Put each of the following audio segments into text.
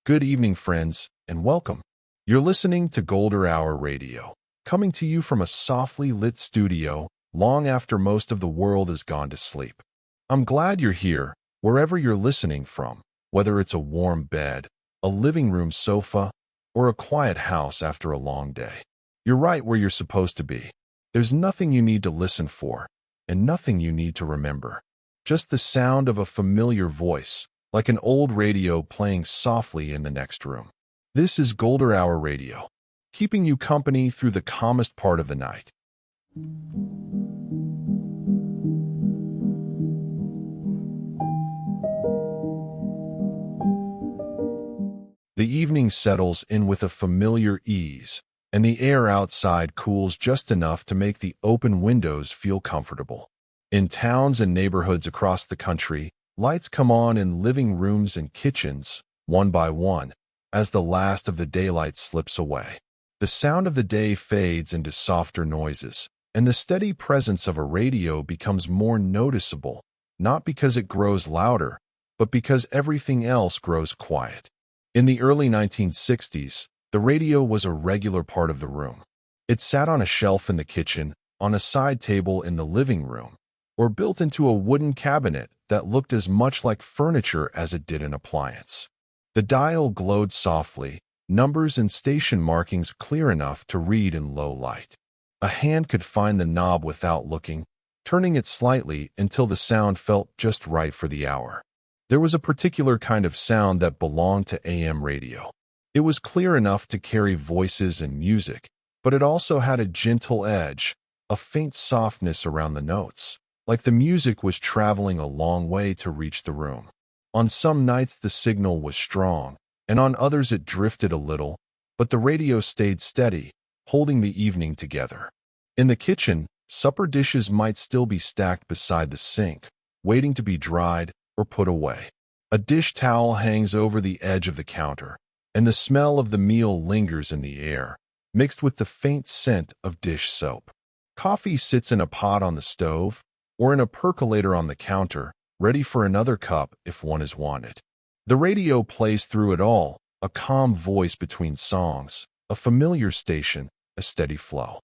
Good evening, friends, and welcome. You're listening to Golden Hour Radio, coming to you from a softly lit studio long after most of the world has gone to sleep. I'm glad you're here, wherever you're listening from, whether it's a warm bed, a living room sofa, or a quiet house after a long day. You're right where you're supposed to be. There's nothing you need to listen for, and nothing you need to remember. Just the sound of a familiar voice, like an old radio playing softly in the next room. This is Golden Hour Radio, keeping you company through the calmest part of the night. The evening settles in with a familiar ease, and the air outside cools just enough to make the open windows feel comfortable. In towns and neighborhoods across the country, lights come on in living rooms and kitchens, one by one, as the last of the daylight slips away. The sound of the day fades into softer noises, and the steady presence of a radio becomes more noticeable, not because it grows louder, but because everything else grows quiet. In the early 1960s, the radio was a regular part of the room. It sat on a shelf in the kitchen, on a side table in the living room, or built into a wooden cabinet that looked as much like furniture as it did an appliance. The dial glowed softly, numbers and station markings clear enough to read in low light. A hand could find the knob without looking, turning it slightly until the sound felt just right for the hour. There was a particular kind of sound that belonged to AM radio. It was clear enough to carry voices and music, but it also had a gentle edge, a faint softness around the notes, like the music was traveling a long way to reach the room. On some nights the signal was strong, and on others it drifted a little, but the radio stayed steady, holding the evening together. In the kitchen, supper dishes might still be stacked beside the sink, waiting to be dried or put away. A dish towel hangs over the edge of the counter, and the smell of the meal lingers in the air, mixed with the faint scent of dish soap. Coffee sits in a pot on the stove, or in a percolator on the counter, ready for another cup if one is wanted. The radio plays through it all, a calm voice between songs, a familiar station, a steady flow.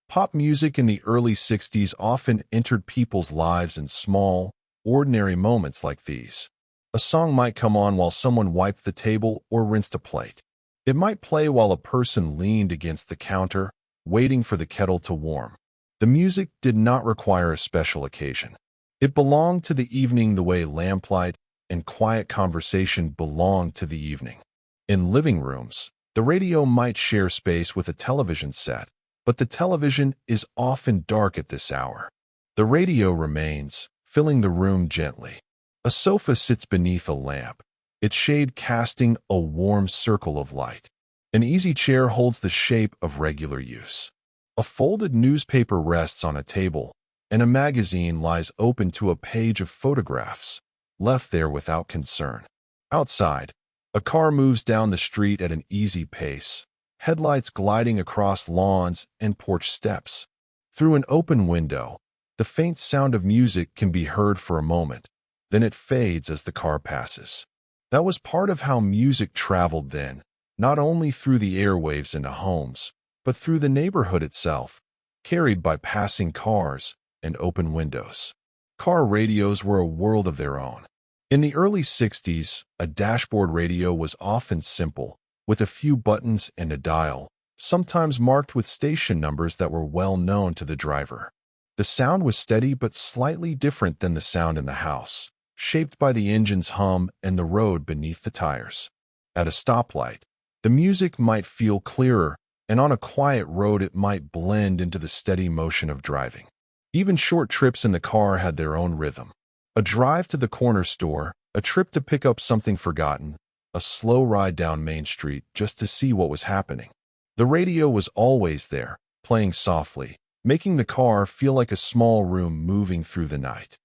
Pop music in the early 60s often entered people's lives in small, ordinary moments like these. A song might come on while someone wiped the table or rinsed a plate. It might play while a person leaned against the counter, waiting for the kettle to warm. The music did not require a special occasion. It belonged to the evening the way lamplight and quiet conversation belonged to the evening. In living rooms, the radio might share space with a television set, but the television is often dark at this hour. The radio remains, filling the room gently. A sofa sits beneath a lamp, its shade casting a warm circle of light. An easy chair holds the shape of regular use. A folded newspaper rests on a table, and a magazine lies open to a page of photographs, left there without concern. Outside, a car moves down the street at an easy pace, headlights gliding across lawns and porch steps. Through an open window, the faint sound of music can be heard for a moment, then it fades as the car passes. That was part of how music traveled then, not only through the airwaves into homes, but through the neighborhood itself, carried by passing cars and open windows. Car radios were a world of their own. In the early 60s, a dashboard radio was often simple, with a few buttons and a dial, sometimes marked with station numbers that were well known to the driver. The sound was steady but slightly different than the sound in the house, shaped by the engine's hum and the road beneath the tires. At a stoplight, the music might feel clearer, and on a quiet road it might blend into the steady motion of driving. Even short trips in the car had their own rhythm. A drive to the corner store, a trip to pick up something forgotten, a slow ride down Main Street just to see what was happening. The radio was always there, playing softly, making the car feel like a small room moving through the night.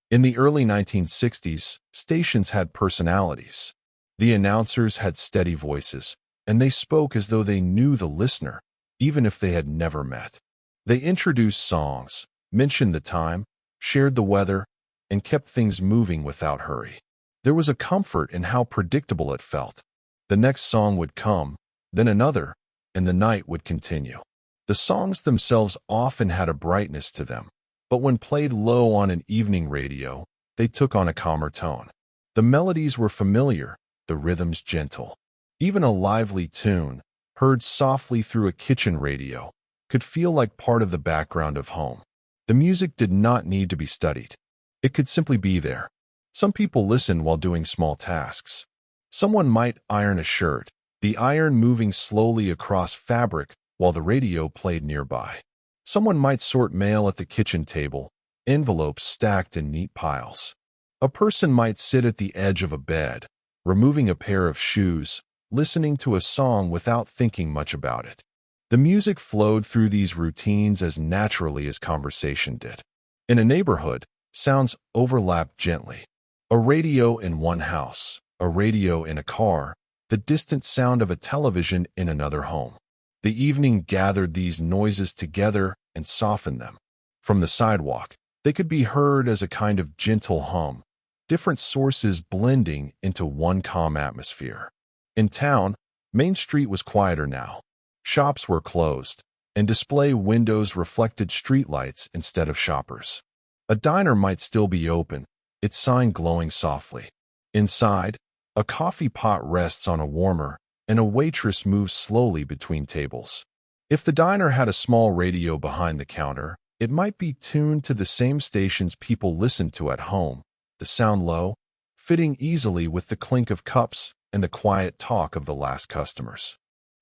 In the early 1960s, stations had personalities. The announcers had steady voices, and they spoke as though they knew the listener, even if they had never met. They introduced songs, mentioned the time, shared the weather, and kept things moving without hurry. There was a comfort in how predictable it felt. The next song would come, then another, and the night would continue. The songs themselves often had a brightness to them, but when played low on an evening radio, they took on a calmer tone. The melodies were familiar, the rhythms gentle. Even a lively tune, heard softly through a kitchen radio, could feel like part of the background of home. The music did not need to be studied. It could simply be there. Some people listened while doing small tasks. Someone might iron a shirt, the iron moving slowly across fabric while the radio played nearby. Someone might sort mail at the kitchen table, envelopes stacked in neat piles. A person might sit at the edge of a bed, removing a pair of shoes, listening to a song without thinking much about it. The music flowed through these routines as naturally as conversation did. In a neighborhood, sounds overlapped gently. A radio in one house, a radio in a car, the distant sound of a television in another home. The evening gathered these noises together and softened them. From the sidewalk, they could be heard as a kind of gentle hum, different sources blending into one calm atmosphere. In town, Main Street was quieter now. Shops were closed, and display windows reflected streetlights instead of shoppers. A diner might still be open, its sign glowing softly. Inside, a coffee pot rests on a warmer, and a waitress moves slowly between tables. If the diner had a small radio behind the counter, it might be tuned to the same stations people listen to at home, the sound low, fitting easily with the clink of cups and the quiet talk of the last customers.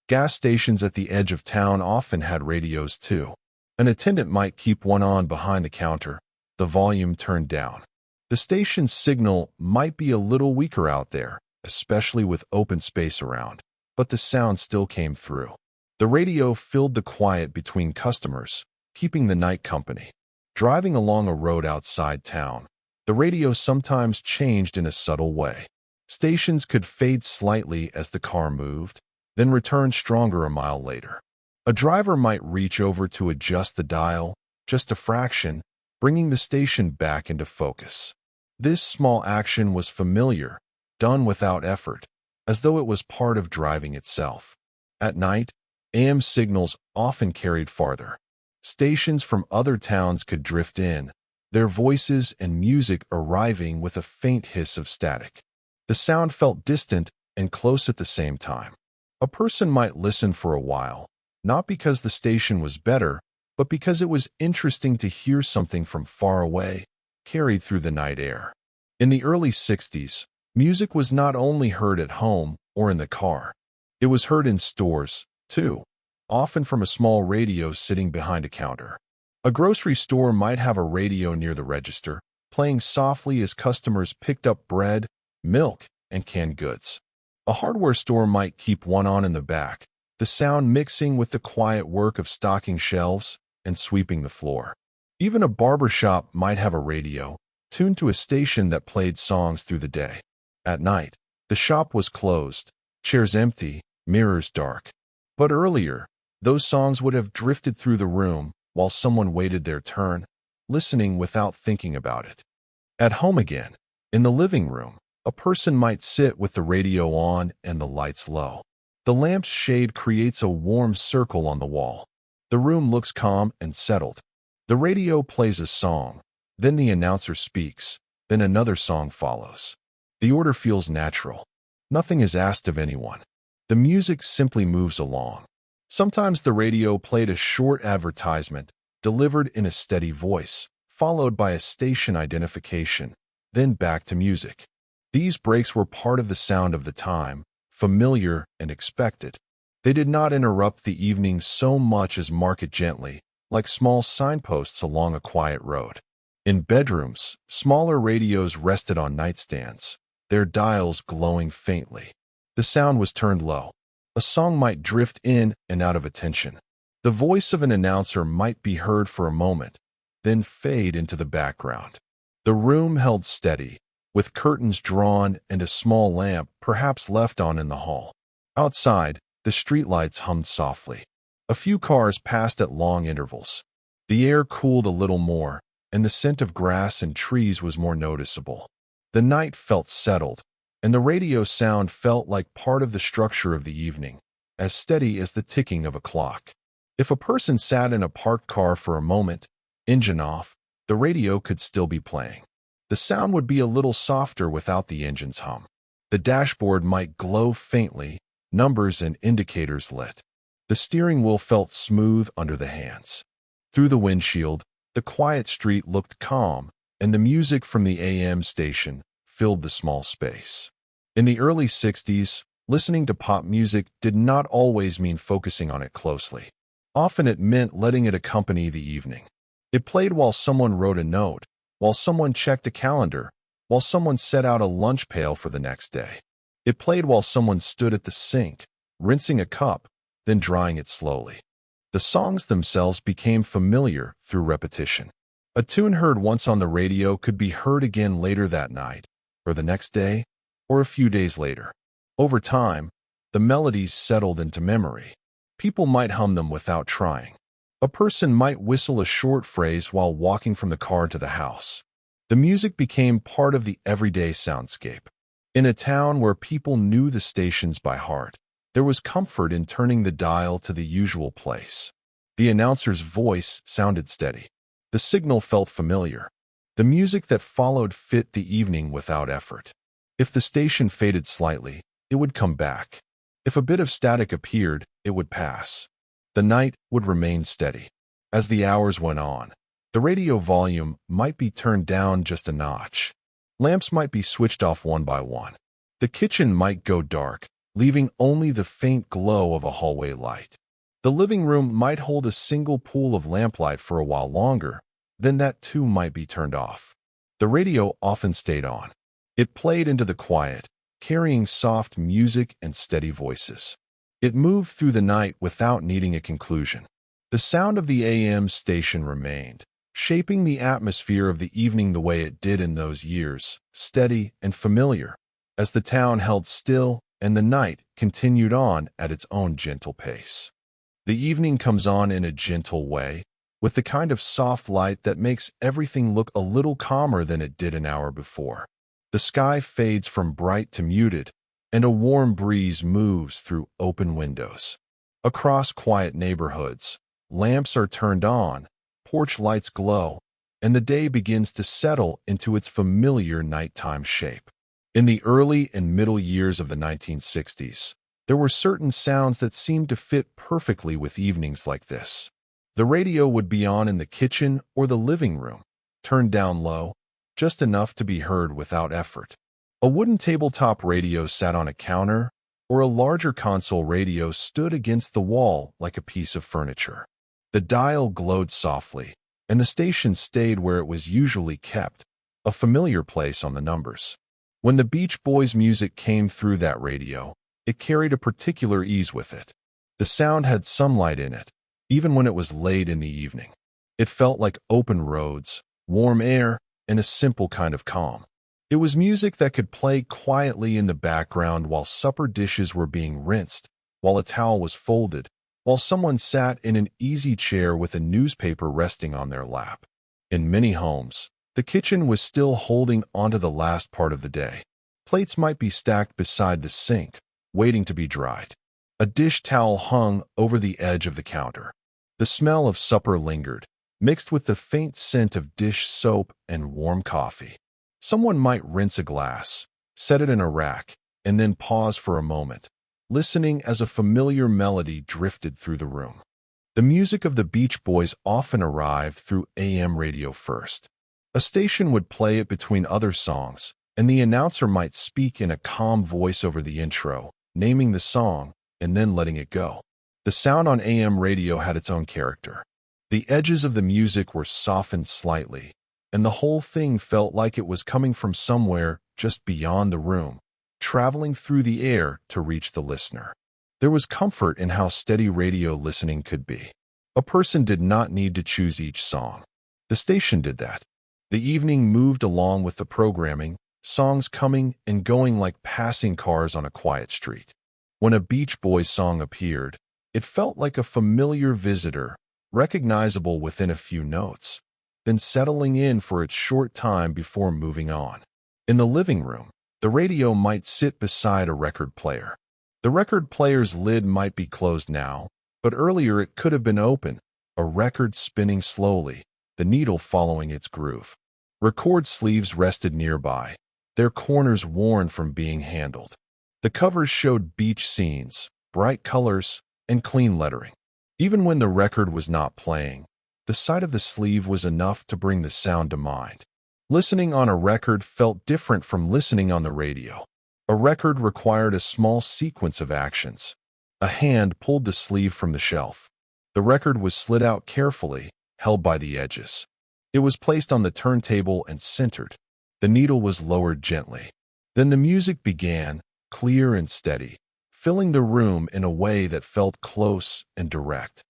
Gas stations at the edge of town often had radios too. An attendant might keep one on behind the counter, the volume turned down. The station's signal might be a little weaker out there, especially with open space around, but the sound still came through. The radio filled the quiet between customers, keeping the night company. Driving along a road outside town, the radio sometimes changed in a subtle way. Stations could fade slightly as the car moved, then return stronger a mile later. A driver might reach over to adjust the dial, just a fraction, bringing the station back into focus. This small action was familiar, done without effort, as though it was part of driving itself. At night, AM signals often carried farther. Stations from other towns could drift in, their voices and music arriving with a faint hiss of static. The sound felt distant and close at the same time. A person might listen for a while, not because the station was better, but because it was interesting to hear something from far away, carried through the night air. In the early 60s, music was not only heard at home or in the car. It was heard in stores, too, often from a small radio sitting behind a counter. A grocery store might have a radio near the register, playing softly as customers picked up bread, milk, and canned goods. A hardware store might keep one on in the back, the sound mixing with the quiet work of stocking shelves and sweeping the floor. Even a barber shop might have a radio, tuned to a station that played songs through the day. At night, the shop was closed, chairs empty, mirrors dark. But earlier, those songs would have drifted through the room while someone waited their turn, listening without thinking about it. At home again, in the living room, a person might sit with the radio on and the lights low. The lamp's shade creates a warm circle on the wall. The room looks calm and settled. The radio plays a song, then the announcer speaks, then another song follows. The order feels natural. Nothing is asked of anyone. The music simply moves along. Sometimes the radio played a short advertisement, delivered in a steady voice, followed by a station identification, then back to music. These breaks were part of the sound of the time, familiar and expected. They did not interrupt the evening so much as mark it gently, like small signposts along a quiet road. In bedrooms, smaller radios rested on nightstands, their dials glowing faintly. The sound was turned low. A song might drift in and out of attention. The voice of an announcer might be heard for a moment, then fade into the background. The room held steady, with curtains drawn and a small lamp perhaps left on in the hall. Outside, the streetlights hummed softly. A few cars passed at long intervals. The air cooled a little more, and the scent of grass and trees was more noticeable. The night felt settled, and the radio sound felt like part of the structure of the evening, as steady as the ticking of a clock. If a person sat in a parked car for a moment, engine off, the radio could still be playing. The sound would be a little softer without the engine's hum. The dashboard might glow faintly, numbers and indicators lit. The steering wheel felt smooth under the hands. Through the windshield, the quiet street looked calm, and the music from the AM station filled the small space. In the early 60s, listening to pop music did not always mean focusing on it closely. Often it meant letting it accompany the evening. It played while someone wrote a note, while someone checked a calendar, while someone set out a lunch pail for the next day. It played while someone stood at the sink, rinsing a cup, then drying it slowly. The songs themselves became familiar through repetition. A tune heard once on the radio could be heard again later that night, or the next day, or a few days later. Over time, the melodies settled into memory. People might hum them without trying. A person might whistle a short phrase while walking from the car to the house. The music became part of the everyday soundscape. In a town where people knew the stations by heart, there was comfort in turning the dial to the usual place. The announcer's voice sounded steady. The signal felt familiar. The music that followed fit the evening without effort. If the station faded slightly, it would come back. If a bit of static appeared, it would pass. The night would remain steady. As the hours went on, the radio volume might be turned down just a notch. Lamps might be switched off one by one. The kitchen might go dark, leaving only the faint glow of a hallway light. The living room might hold a single pool of lamplight for a while longer, then that too might be turned off. The radio often stayed on. It played into the quiet, carrying soft music and steady voices. It moved through the night without needing a conclusion. The sound of the AM station remained, shaping the atmosphere of the evening the way it did in those years, steady and familiar, as the town held still and the night continued on at its own gentle pace. The evening comes on in a gentle way, with the kind of soft light that makes everything look a little calmer than it did an hour before. The sky fades from bright to muted, and a warm breeze moves through open windows. Across quiet neighborhoods, lamps are turned on, porch lights glow, and the day begins to settle into its familiar nighttime shape. In the early and middle years of the 1960s, there were certain sounds that seemed to fit perfectly with evenings like this. The radio would be on in the kitchen or the living room, turned down low, just enough to be heard without effort. A wooden tabletop radio sat on a counter, or a larger console radio stood against the wall like a piece of furniture. The dial glowed softly, and the station stayed where it was usually kept, a familiar place on the numbers. When the Beach Boys' music came through that radio, it carried a particular ease with it. The sound had sunlight in it, even when it was late in the evening. It felt like open roads, warm air, and a simple kind of calm. It was music that could play quietly in the background while supper dishes were being rinsed, while a towel was folded, while someone sat in an easy chair with a newspaper resting on their lap. In many homes, the kitchen was still holding onto the last part of the day. Plates might be stacked beside the sink, waiting to be dried. A dish towel hung over the edge of the counter. The smell of supper lingered, mixed with the faint scent of dish soap and warm coffee. Someone might rinse a glass, set it in a rack, and then pause for a moment, listening as a familiar melody drifted through the room. The music of the Beach Boys often arrived through AM radio first. A station would play it between other songs, and the announcer might speak in a calm voice over the intro, naming the song, and then letting it go. The sound on AM radio had its own character. The edges of the music were softened slightly, and the whole thing felt like it was coming from somewhere just beyond the room, traveling through the air to reach the listener. There was comfort in how steady radio listening could be. A person did not need to choose each song. The station did that. The evening moved along with the programming, songs coming and going like passing cars on a quiet street. When a Beach Boys song appeared, it felt like a familiar visitor, recognizable within a few notes, then settling in for its short time before moving on. In the living room, The radio might sit beside a record player. The record player's lid might be closed now, but earlier it could have been open, a record spinning slowly, the needle following its groove. Record sleeves rested nearby, their corners worn from being handled. The covers showed beach scenes, bright colors, and clean lettering. Even when the record was not playing, the sight of the sleeve was enough to bring the sound to mind. Listening on a record felt different from listening on the radio. A record required a small sequence of actions. A hand pulled the sleeve from the shelf. The record was slid out carefully, held by the edges. It was placed on the turntable and centered. The needle was lowered gently. Then the music began, clear and steady, filling the room in a way that felt close and direct.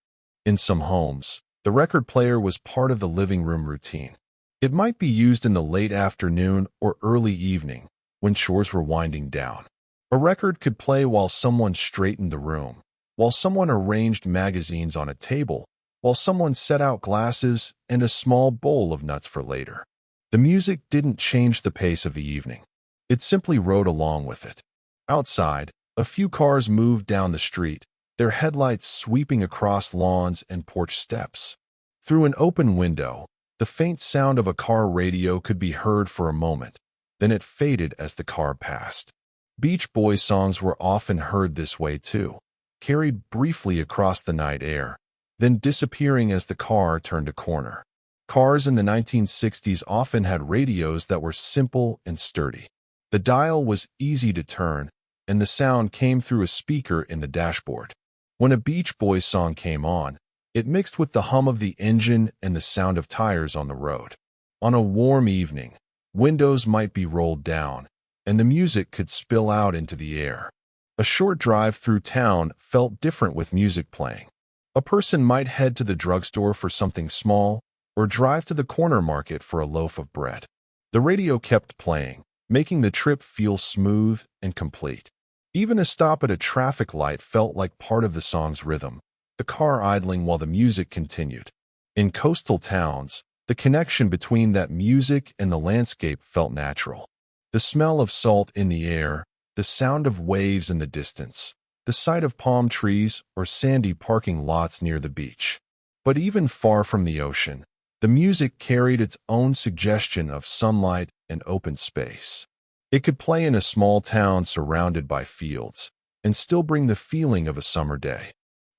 In some homes, the record player was part of the living room routine. It might be used in the late afternoon or early evening, when chores were winding down. A record could play while someone straightened the room, while someone arranged magazines on a table, while someone set out glasses and a small bowl of nuts for later. The music didn't change the pace of the evening. It simply rode along with it. Outside, a few cars moved down the street, their headlights sweeping across lawns and porch steps. Through an open window, the faint sound of a car radio could be heard for a moment, then it faded as the car passed. Beach Boys songs were often heard this way too, carried briefly across the night air, then disappearing as the car turned a corner. Cars in the 1960s often had radios that were simple and sturdy. The dial was easy to turn, and the sound came through a speaker in the dashboard. When a Beach Boys song came on, it mixed with the hum of the engine and the sound of tires on the road. On a warm evening, windows might be rolled down, and the music could spill out into the air. A short drive through town felt different with music playing. A person might head to the drugstore for something small, or drive to the corner market for a loaf of bread. The radio kept playing, making the trip feel smooth and complete. Even a stop at a traffic light felt like part of the song's rhythm, the car idling while the music continued. In coastal towns, the connection between that music and the landscape felt natural. The smell of salt in the air, the sound of waves in the distance, the sight of palm trees or sandy parking lots near the beach. But even far from the ocean, the music carried its own suggestion of sunlight and open space. It could play in a small town surrounded by fields and still bring the feeling of a summer day.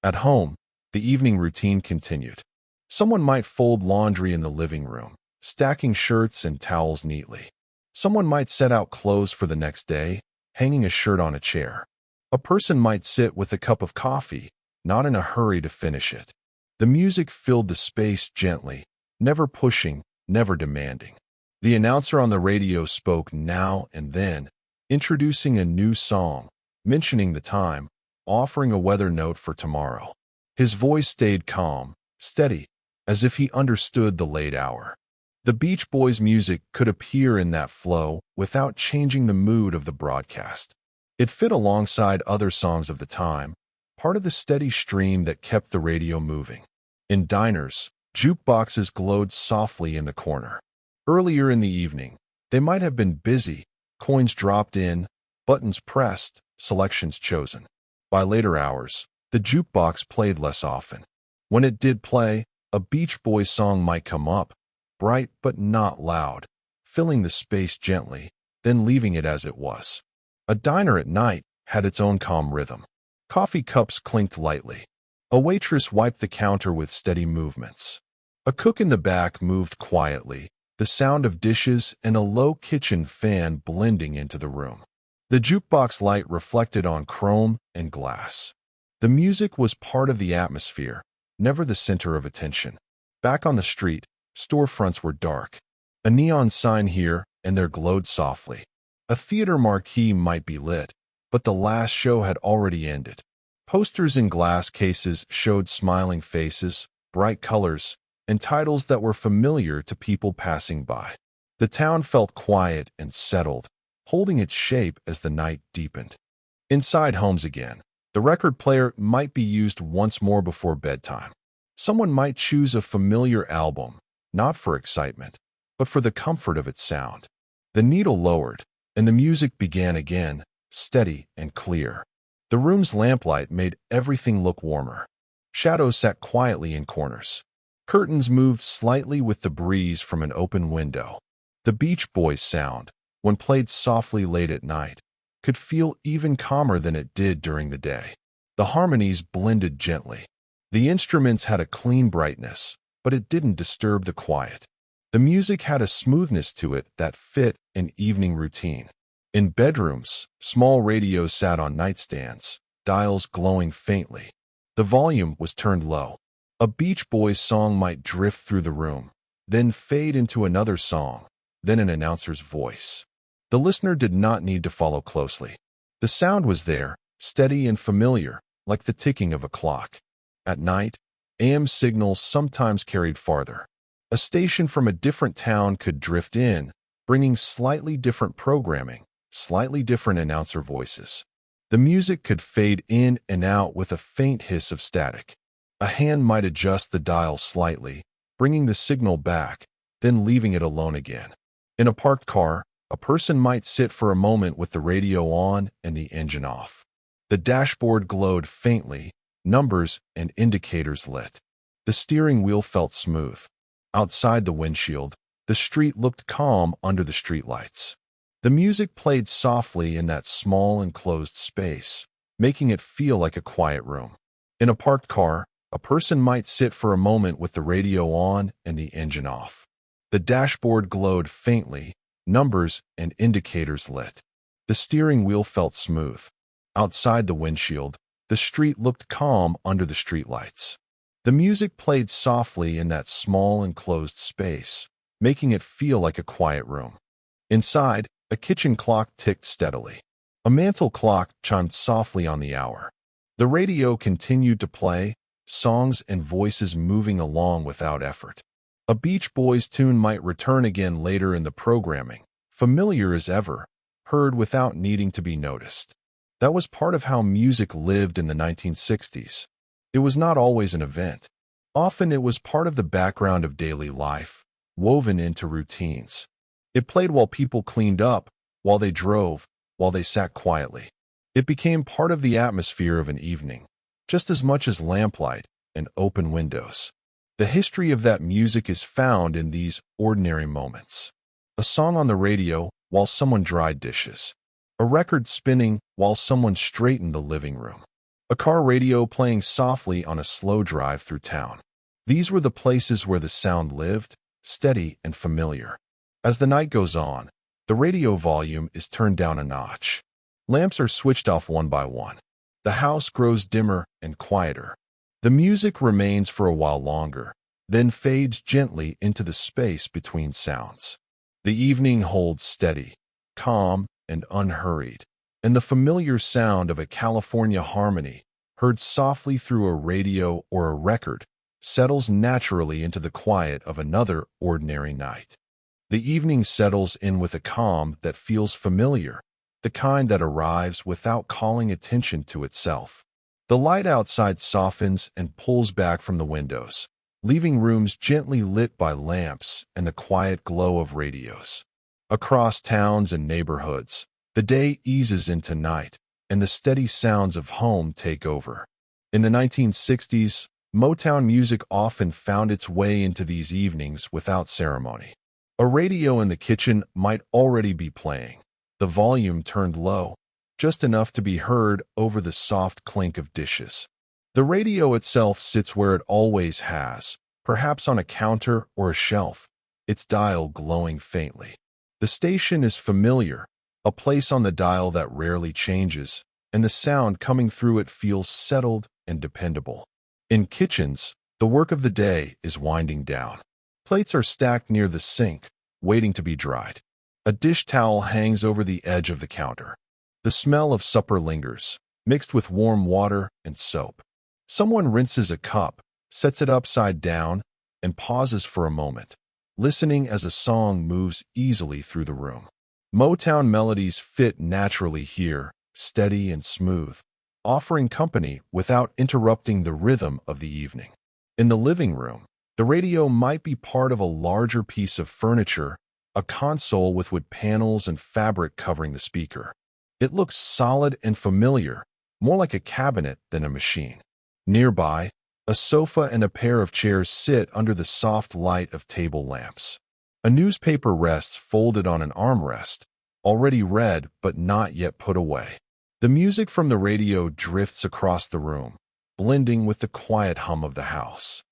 At home, the evening routine continued. Someone might fold laundry in the living room, stacking shirts and towels neatly. Someone might set out clothes for the next day, hanging a shirt on a chair. A person might sit with a cup of coffee, not in a hurry to finish it. The music filled the space gently, never pushing, never demanding. The announcer on the radio spoke now and then, introducing a new song, mentioning the time, offering a weather note for tomorrow. His voice stayed calm, steady, as if he understood the late hour. The Beach Boys' music could appear in that flow without changing the mood of the broadcast. It fit alongside other songs of the time, part of the steady stream that kept the radio moving. In diners, jukeboxes glowed softly in the corner. Earlier in the evening, they might have been busy, coins dropped in, buttons pressed, selections chosen. By later hours, the jukebox played less often. When it did play, a Beach Boys song might come up, bright but not loud, filling the space gently, then leaving it as it was. A diner at night had its own calm rhythm. Coffee cups clinked lightly. A waitress wiped the counter with steady movements. A cook in the back moved quietly, the sound of dishes and a low kitchen fan blending into the room. The jukebox light reflected on chrome and glass. The music was part of the atmosphere, never the center of attention. Back on the street, storefronts were dark. A neon sign here and there glowed softly. A theater marquee might be lit, but the last show had already ended. Posters in glass cases showed smiling faces, bright colors, and titles that were familiar to people passing by. The town felt quiet and settled, holding its shape as the night deepened. Inside homes again, the record player might be used once more before bedtime. Someone might choose a familiar album, not for excitement, but for the comfort of its sound. The needle lowered, and the music began again, steady and clear. The room's lamplight made everything look warmer. Shadows sat quietly in corners. Curtains moved slightly with the breeze from an open window. The Beach Boys sound, when played softly late at night, could feel even calmer than it did during the day. The harmonies blended gently. The instruments had a clean brightness, but it didn't disturb the quiet. The music had a smoothness to it that fit an evening routine. In bedrooms, small radios sat on nightstands, dials glowing faintly. The volume was turned low. A Beach Boys song might drift through the room, then fade into another song, then an announcer's voice. The listener did not need to follow closely. The sound was there, steady and familiar, like the ticking of a clock. At night, AM signals sometimes carried farther. A station from a different town could drift in, bringing slightly different programming, slightly different announcer voices. The music could fade in and out with a faint hiss of static. A hand might adjust the dial slightly, bringing the signal back, then leaving it alone again. In a parked car, a person might sit for a moment with the radio on and the engine off. The dashboard glowed faintly, numbers and indicators lit. The steering wheel felt smooth. Outside the windshield, the street looked calm under the streetlights. The music played softly in that small enclosed space, making it feel like a quiet room. In a parked car, a person might sit for a moment with the radio on and the engine off. The dashboard glowed faintly, numbers and indicators lit. The steering wheel felt smooth. Outside the windshield, the street looked calm under the streetlights. The music played softly in that small enclosed space, making it feel like a quiet room. Inside, a kitchen clock ticked steadily. A mantel clock chimed softly on the hour. The radio continued to play, songs and voices moving along without effort. A Beach Boys tune might return again later in the programming, familiar as ever, heard without needing to be noticed. That was part of how music lived in the 1960s. It was not always an event. Often it was part of the background of daily life, woven into routines. It played while people cleaned up, while they drove, while they sat quietly. It became part of the atmosphere of an evening, just as much as lamplight and open windows. The history of that music is found in these ordinary moments. A song on the radio while someone dried dishes. A record spinning while someone straightened the living room. A car radio playing softly on a slow drive through town. These were the places where the sound lived, steady and familiar. As the night goes on, the radio volume is turned down a notch. Lamps are switched off one by one. The house grows dimmer and quieter. The music remains for a while longer, then fades gently into the space between sounds. The evening holds steady, calm, and unhurried, and the familiar sound of a California harmony, heard softly through a radio or a record, settles naturally into the quiet of another ordinary night. The evening settles in with a calm that feels familiar, the kind that arrives without calling attention to itself. The light outside softens and pulls back from the windows, leaving rooms gently lit by lamps and the quiet glow of radios. Across towns and neighborhoods, the day eases into night, and the steady sounds of home take over. In the 1960s, Motown music often found its way into these evenings without ceremony. A radio in the kitchen might already be playing, the volume turned low, just enough to be heard over the soft clink of dishes. The radio itself sits where it always has, perhaps on a counter or a shelf, its dial glowing faintly. The station is familiar, a place on the dial that rarely changes, and the sound coming through it feels settled and dependable. In kitchens, the work of the day is winding down. Plates are stacked near the sink, waiting to be dried. A dish towel hangs over the edge of the counter. The smell of supper lingers, mixed with warm water and soap. Someone rinses a cup, sets it upside down, and pauses for a moment, listening as a song moves easily through the room. Motown melodies fit naturally here, steady and smooth, offering company without interrupting the rhythm of the evening. In the living room, the radio might be part of a larger piece of furniture, a console with wood panels and fabric covering the speaker. It looks solid and familiar, more like a cabinet than a machine. Nearby, a sofa and a pair of chairs sit under the soft light of table lamps. A newspaper rests folded on an armrest, already read but not yet put away. The music from the radio drifts across the room, blending with the quiet hum of the house.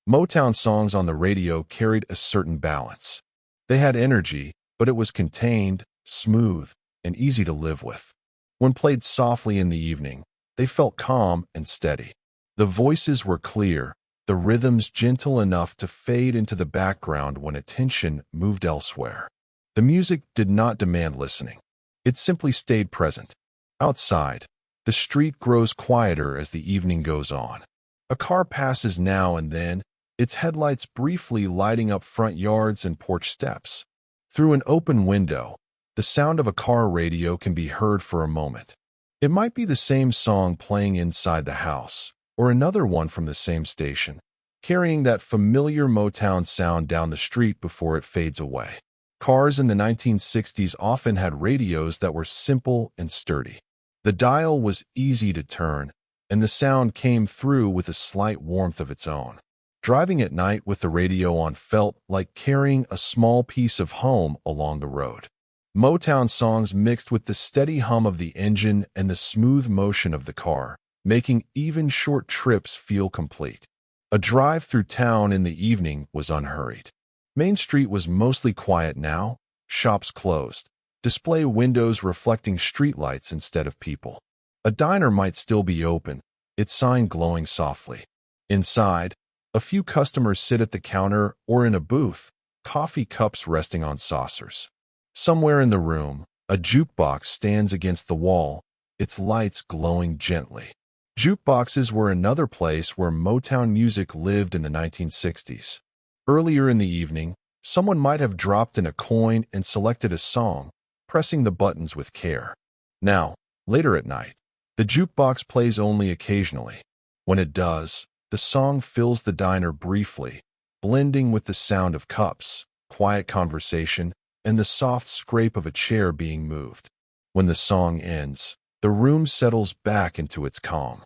Motown songs on the radio carried a certain balance. They had energy, but it was contained, smooth, and easy to live with. When played softly in the evening, they felt calm and steady. The voices were clear, the rhythms gentle enough to fade into the background when attention moved elsewhere. The music did not demand listening. It simply stayed present. Outside, the street grows quieter as the evening goes on. A car passes now and then, its headlights briefly lighting up front yards and porch steps. Through an open window, the sound of a car radio can be heard for a moment. It might be the same song playing inside the house, or another one from the same station, carrying that familiar Motown sound down the street before it fades away. Cars in the 1960s often had radios that were simple and sturdy. The dial was easy to turn, and the sound came through with a slight warmth of its own. Driving at night with the radio on felt like carrying a small piece of home along the road. Motown songs mixed with the steady hum of the engine and the smooth motion of the car, making even short trips feel complete. A drive through town in the evening was unhurried. Main Street was mostly quiet now, shops closed, display windows reflecting streetlights instead of people. A diner might still be open, its sign glowing softly. Inside, a few customers sit at the counter or in a booth, coffee cups resting on saucers. Somewhere in the room, a jukebox stands against the wall, its lights glowing gently. Jukeboxes were another place where Motown music lived in the 1960s. Earlier in the evening, someone might have dropped in a coin and selected a song, pressing the buttons with care. Now, later at night, the jukebox plays only occasionally. When it does, the song fills the diner briefly, blending with the sound of cups, quiet conversation, and the soft scrape of a chair being moved. When the song ends, the room settles back into its calm.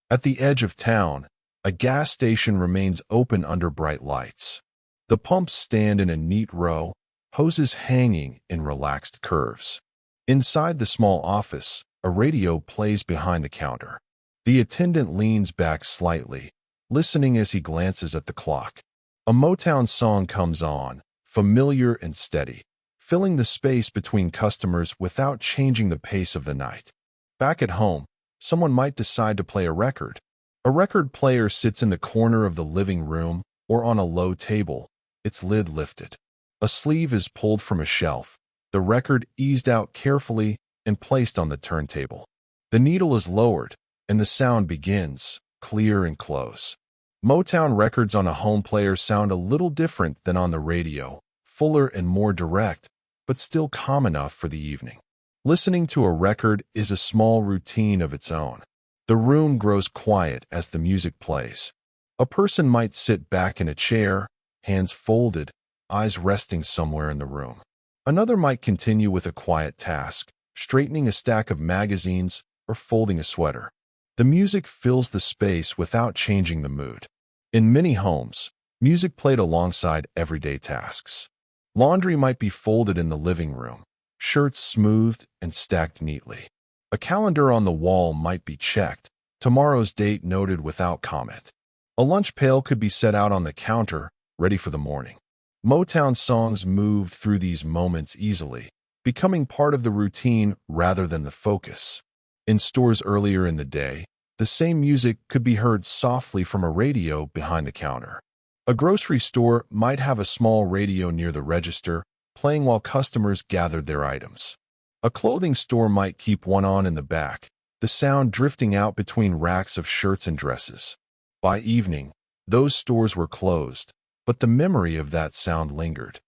At the edge of town, a gas station remains open under bright lights. The pumps stand in a neat row, hoses hanging in relaxed curves. Inside the small office, a radio plays behind the counter. The attendant leans back slightly, listening as he glances at the clock. A Motown song comes on, familiar and steady, filling the space between customers without changing the pace of the night. Back at home, someone might decide to play a record. A record player sits in the corner of the living room or on a low table, its lid lifted. A sleeve is pulled from a shelf, the record eased out carefully and placed on the turntable. The needle is lowered, and the sound begins, clear and close. Motown records on a home player sound a little different than on the radio, fuller and more direct, but still calm enough for the evening. Listening to a record is a small routine of its own. The room grows quiet as the music plays. A person might sit back in a chair, hands folded, eyes resting somewhere in the room. Another might continue with a quiet task, straightening a stack of magazines or folding a sweater. The music fills the space without changing the mood. In many homes, music played alongside everyday tasks. Laundry might be folded in the living room, shirts smoothed and stacked neatly. A calendar on the wall might be checked, tomorrow's date noted without comment. A lunch pail could be set out on the counter, ready for the morning. Motown songs moved through these moments easily, becoming part of the routine rather than the focus. In stores earlier in the day, the same music could be heard softly from a radio behind the counter. A grocery store might have a small radio near the register, playing while customers gathered their items. A clothing store might keep one on in the back, the sound drifting out between racks of shirts and dresses. By evening, those stores were closed, but the memory of that sound lingered.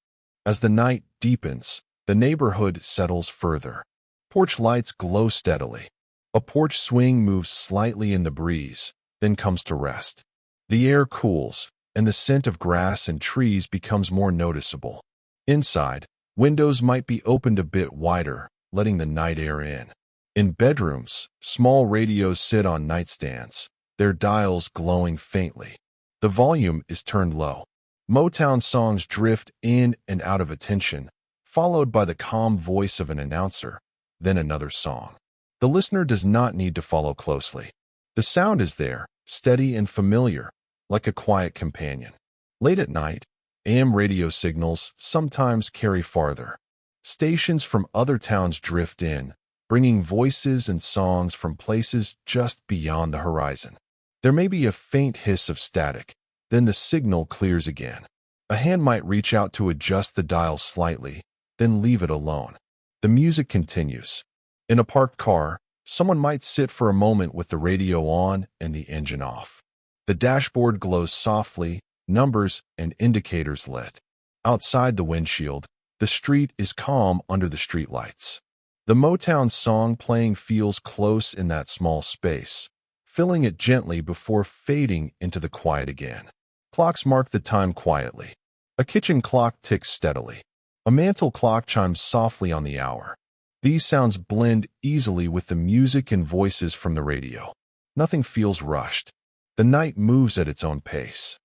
As the night deepens, the neighborhood settles further. Porch lights glow steadily. A porch swing moves slightly in the breeze, then comes to rest. The air cools, and the scent of grass and trees becomes more noticeable. Inside, Windows might be opened a bit wider, letting the night air in. In bedrooms, small radios sit on nightstands, their dials glowing faintly. The volume is turned low. Motown songs drift in and out of attention, followed by the calm voice of an announcer, then another song. The listener does not need to follow closely. The sound is there, steady and familiar, like a quiet companion. Late at night, AM radio signals sometimes carry farther. Stations from other towns drift in, bringing voices and songs from places just beyond the horizon. There may be a faint hiss of static, then the signal clears again. A hand might reach out to adjust the dial slightly, then leave it alone. The music continues. In a parked car, someone might sit for a moment with the radio on and the engine off. The dashboard glows softly, numbers and indicators lit. Outside the windshield, the street is calm under the streetlights. The Motown song playing feels close in that small space, filling it gently before fading into the quiet again. Clocks mark the time quietly. A kitchen clock ticks steadily. A mantel clock chimes softly on the hour. These sounds blend easily with the music and voices from the radio. Nothing feels rushed. The night moves at its own pace.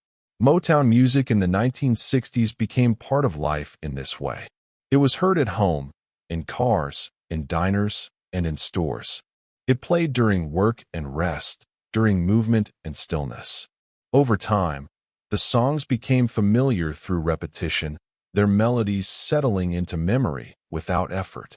Motown music in the 1960s became part of life in this way. It was heard at home, in cars, in diners, and in stores. It played during work and rest, during movement and stillness. Over time, the songs became familiar through repetition, their melodies settling into memory without effort.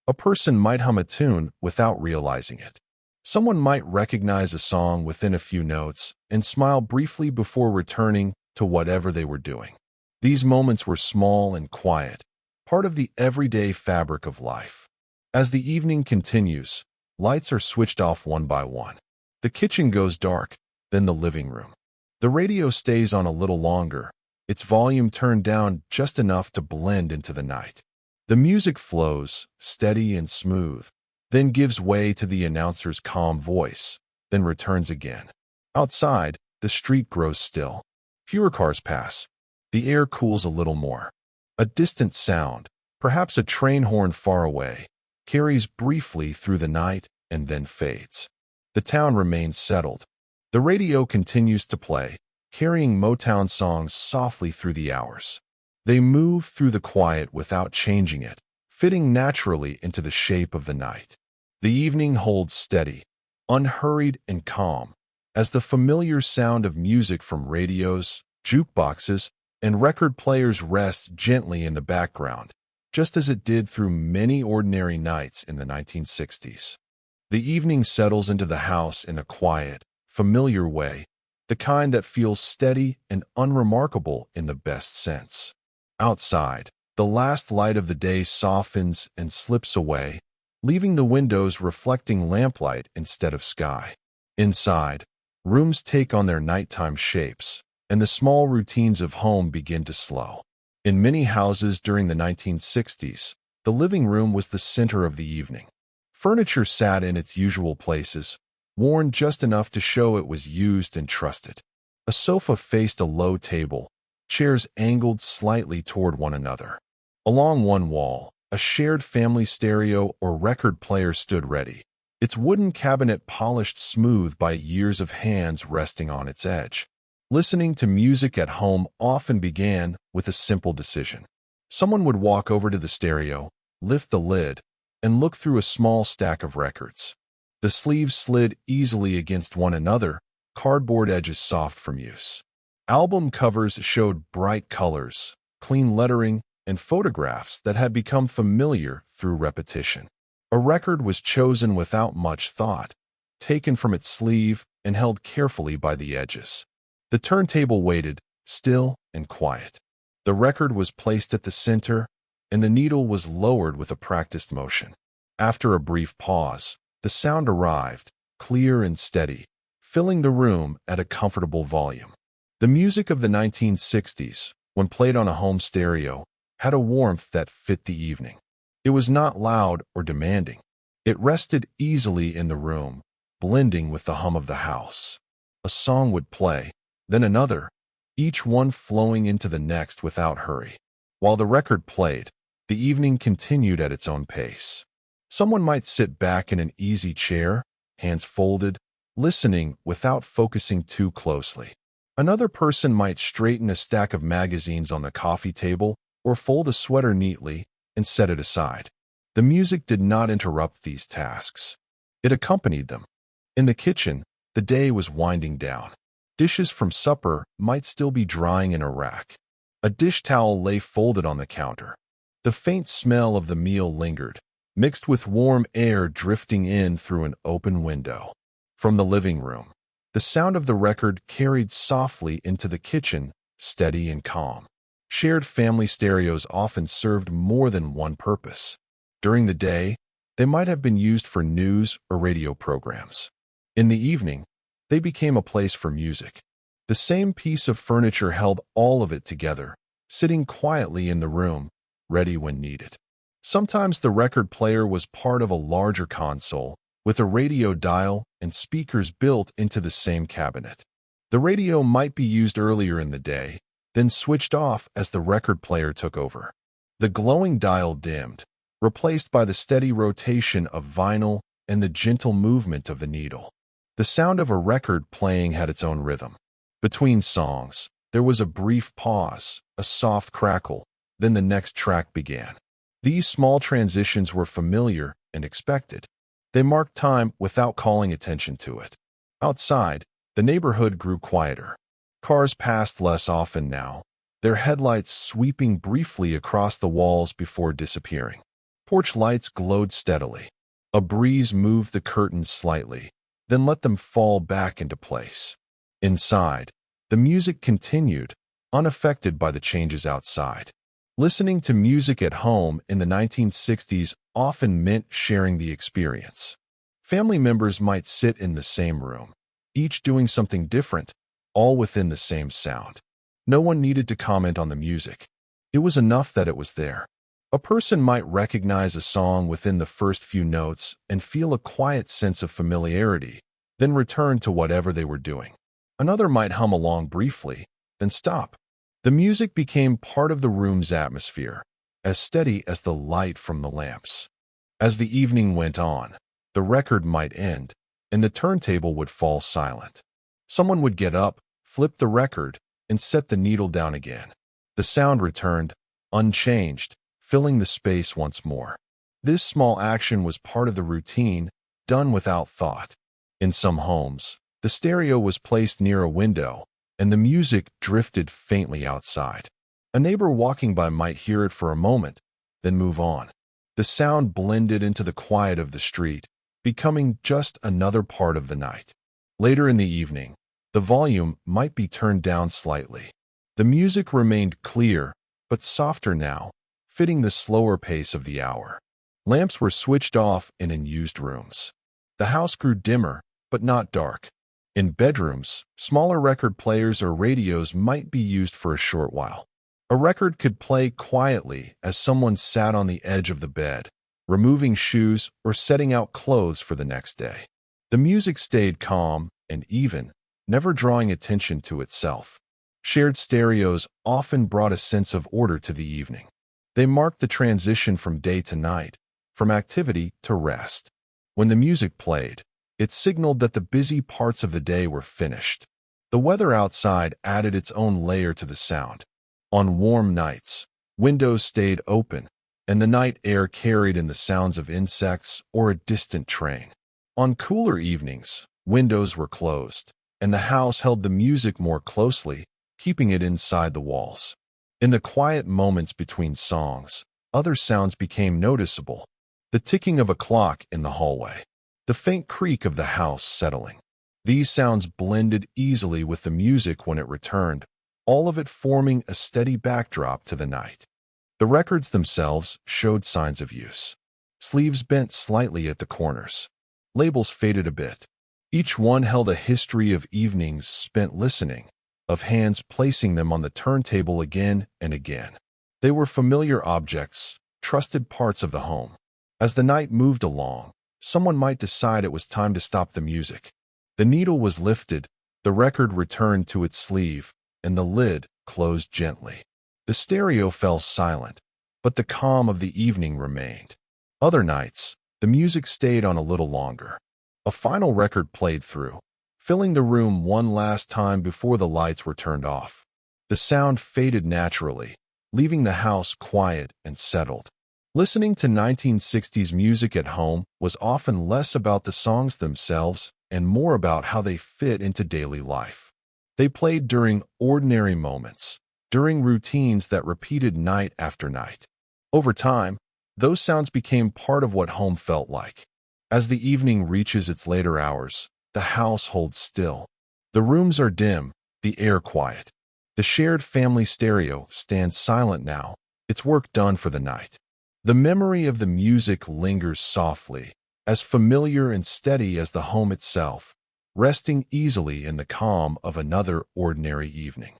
A person might hum a tune without realizing it. Someone might recognize a song within a few notes and smile briefly before returning to whatever they were doing. These moments were small and quiet, part of the everyday fabric of life. As the evening continues, lights are switched off one by one. The kitchen goes dark, then the living room. The radio stays on a little longer, its volume turned down just enough to blend into the night. The music flows, steady and smooth, then gives way to the announcer's calm voice, then returns again. Outside, the street grows still. Fewer cars pass. The air cools a little more. A distant sound, perhaps a train horn far away, carries briefly through the night and then fades. The town remains settled. The radio continues to play, carrying Motown songs softly through the hours. They move through the quiet without changing it, fitting naturally into the shape of the night. The evening holds steady, unhurried and calm, as the familiar sound of music from radios, jukeboxes, and record players rests gently in the background, just as it did through many ordinary nights in the 1960s. The evening settles into the house in a quiet, familiar way, the kind that feels steady and unremarkable in the best sense. Outside, the last light of the day softens and slips away, leaving the windows reflecting lamplight instead of sky. Inside, rooms take on their nighttime shapes, and the small routines of home begin to slow. In many houses during the 1960s, the living room was the center of the evening. Furniture sat in its usual places, worn just enough to show it was used and trusted. A sofa faced a low table, chairs angled slightly toward one another. Along one wall, a shared family stereo or record player stood ready, its wooden cabinet polished smooth by years of hands resting on its edge. Listening to music at home often began with a simple decision. Someone would walk over to the stereo, lift the lid, and look through a small stack of records. The sleeves slid easily against one another, cardboard edges soft from use. Album covers showed bright colors, clean lettering, and photographs that had become familiar through repetition. A record was chosen without much thought, taken from its sleeve and held carefully by the edges. The turntable waited, still and quiet. The record was placed at the center, and the needle was lowered with a practiced motion. After a brief pause, the sound arrived, clear and steady, filling the room at a comfortable volume. The music of the 1960s, when played on a home stereo, had a warmth that fit the evening. It was not loud or demanding. It rested easily in the room, blending with the hum of the house. A song would play, then another, each one flowing into the next without hurry. While the record played, The evening continued at its own pace. Someone might sit back in an easy chair, hands folded, listening without focusing too closely. Another person might straighten a stack of magazines on the coffee table or fold a sweater neatly and set it aside. The music did not interrupt these tasks. It accompanied them. In the kitchen, the day was winding down. Dishes from supper might still be drying in a rack. A dish towel lay folded on the counter. The faint smell of the meal lingered, mixed with warm air drifting in through an open window. From the living room, the sound of the record carried softly into the kitchen, steady and calm. Shared family stereos often served more than one purpose. During the day, they might have been used for news or radio programs. In the evening, they became a place for music. The same piece of furniture held all of it together, sitting quietly in the room, ready when needed. Sometimes the record player was part of a larger console, with a radio dial and speakers built into the same cabinet. The radio might be used earlier in the day, then switched off as the record player took over. The glowing dial dimmed, replaced by the steady rotation of vinyl and the gentle movement of the needle. The sound of a record playing had its own rhythm. Between songs, there was a brief pause, a soft crackle, then the next track began. These small transitions were familiar and expected. They marked time without calling attention to it. Outside, the neighborhood grew quieter. Cars passed less often now, their headlights sweeping briefly across the walls before disappearing. Porch lights glowed steadily. A breeze moved the curtains slightly, then let them fall back into place. Inside, the music continued, unaffected by the changes outside. Listening to music at home in the 1960s often meant sharing the experience. Family members might sit in the same room, each doing something different, all within the same sound. No one needed to comment on the music. It was enough that it was there. A person might recognize a song within the first few notes and feel a quiet sense of familiarity, then return to whatever they were doing. Another might hum along briefly, then stop. The music became part of the room's atmosphere, as steady as the light from the lamps. As the evening went on, the record might end, and the turntable would fall silent. Someone would get up, flip the record, and set the needle down again. The sound returned, unchanged, filling the space once more. This small action was part of the routine, done without thought. In some homes, the stereo was placed near a window, and the music drifted faintly outside. A neighbor walking by might hear it for a moment, then move on. The sound blended into the quiet of the street, becoming just another part of the night. Later in the evening, the volume might be turned down slightly. The music remained clear, but softer now, fitting the slower pace of the hour. Lamps were switched off in unused rooms. The house grew dimmer, but not dark. In bedrooms, smaller record players or radios might be used for a short while. A record could play quietly as someone sat on the edge of the bed, removing shoes or setting out clothes for the next day. The music stayed calm and even, never drawing attention to itself. Shared stereos often brought a sense of order to the evening. They marked the transition from day to night, from activity to rest. When the music played, it signaled that the busy parts of the day were finished. The weather outside added its own layer to the sound. On warm nights, windows stayed open, and the night air carried in the sounds of insects or a distant train. On cooler evenings, windows were closed, and the house held the music more closely, keeping it inside the walls. In the quiet moments between songs, other sounds became noticeable. The ticking of a clock in the hallway, the faint creak of the house settling. These sounds blended easily with the music when it returned, all of it forming a steady backdrop to the night. The records themselves showed signs of use. Sleeves bent slightly at the corners. Labels faded a bit. Each one held a history of evenings spent listening, of hands placing them on the turntable again and again. They were familiar objects, trusted parts of the home. As the night moved along, someone might decide it was time to stop the music. The needle was lifted, the record returned to its sleeve, and the lid closed gently. The stereo fell silent, but the calm of the evening remained. Other nights, the music stayed on a little longer. A final record played through, filling the room one last time before the lights were turned off. The sound faded naturally, leaving the house quiet and settled. Listening to 1960s music at home was often less about the songs themselves and more about how they fit into daily life. They played during ordinary moments, during routines that repeated night after night. Over time, those sounds became part of what home felt like. As the evening reaches its later hours, the house holds still. The rooms are dim, the air quiet. The shared family stereo stands silent now, its work done for the night. The memory of the music lingers softly, as familiar and steady as the home itself, resting easily in the calm of another ordinary evening.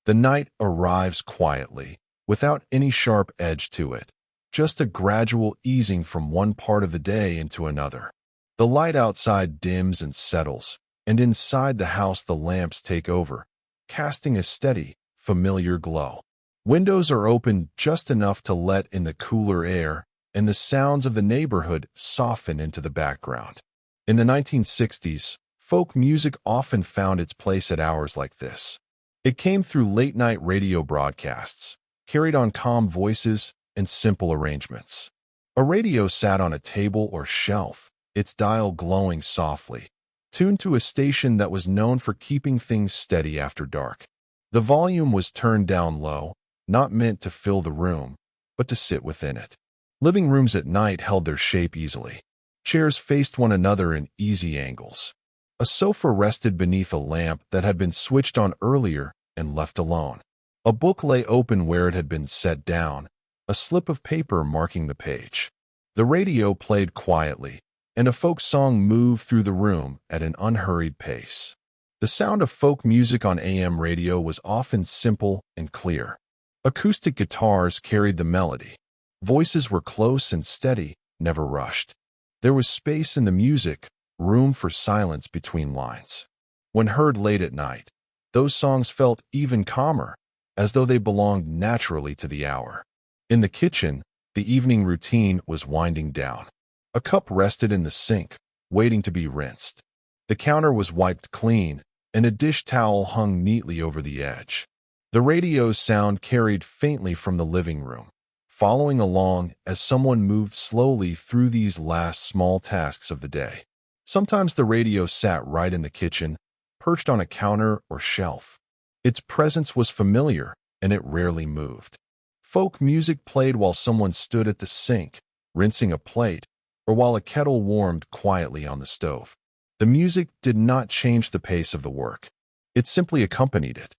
The night arrives quietly, without any sharp edge to it, just a gradual easing from one part of the day into another. The light outside dims and settles, and inside the house the lamps take over, casting a steady, familiar glow. Windows are opened just enough to let in the cooler air, and the sounds of the neighborhood soften into the background. In the 1960s, folk music often found its place at hours like this. It came through late-night radio broadcasts, carried on calm voices and simple arrangements. A radio sat on a table or shelf, its dial glowing softly, tuned to a station that was known for keeping things steady after dark. The volume was turned down low, not meant to fill the room, but to sit within it. Living rooms at night held their shape easily. Chairs faced one another in easy angles. A sofa rested beneath a lamp that had been switched on earlier and left alone. A book lay open where it had been set down, a slip of paper marking the page. The radio played quietly, and a folk song moved through the room at an unhurried pace. The sound of folk music on AM radio was often simple and clear. Acoustic guitars carried the melody. Voices were close and steady, never rushed. There was space in the music, room for silence between lines. When heard late at night, those songs felt even calmer, as though they belonged naturally to the hour. In the kitchen, the evening routine was winding down. A cup rested in the sink, waiting to be rinsed. The counter was wiped clean, and a dish towel hung neatly over the edge. The radio's sound carried faintly from the living room, following along as someone moved slowly through these last small tasks of the day. Sometimes the radio sat right in the kitchen, perched on a counter or shelf. Its presence was familiar, and it rarely moved. Folk music played while someone stood at the sink, rinsing a plate, or while a kettle warmed quietly on the stove. The music did not change the pace of the work. It simply accompanied it.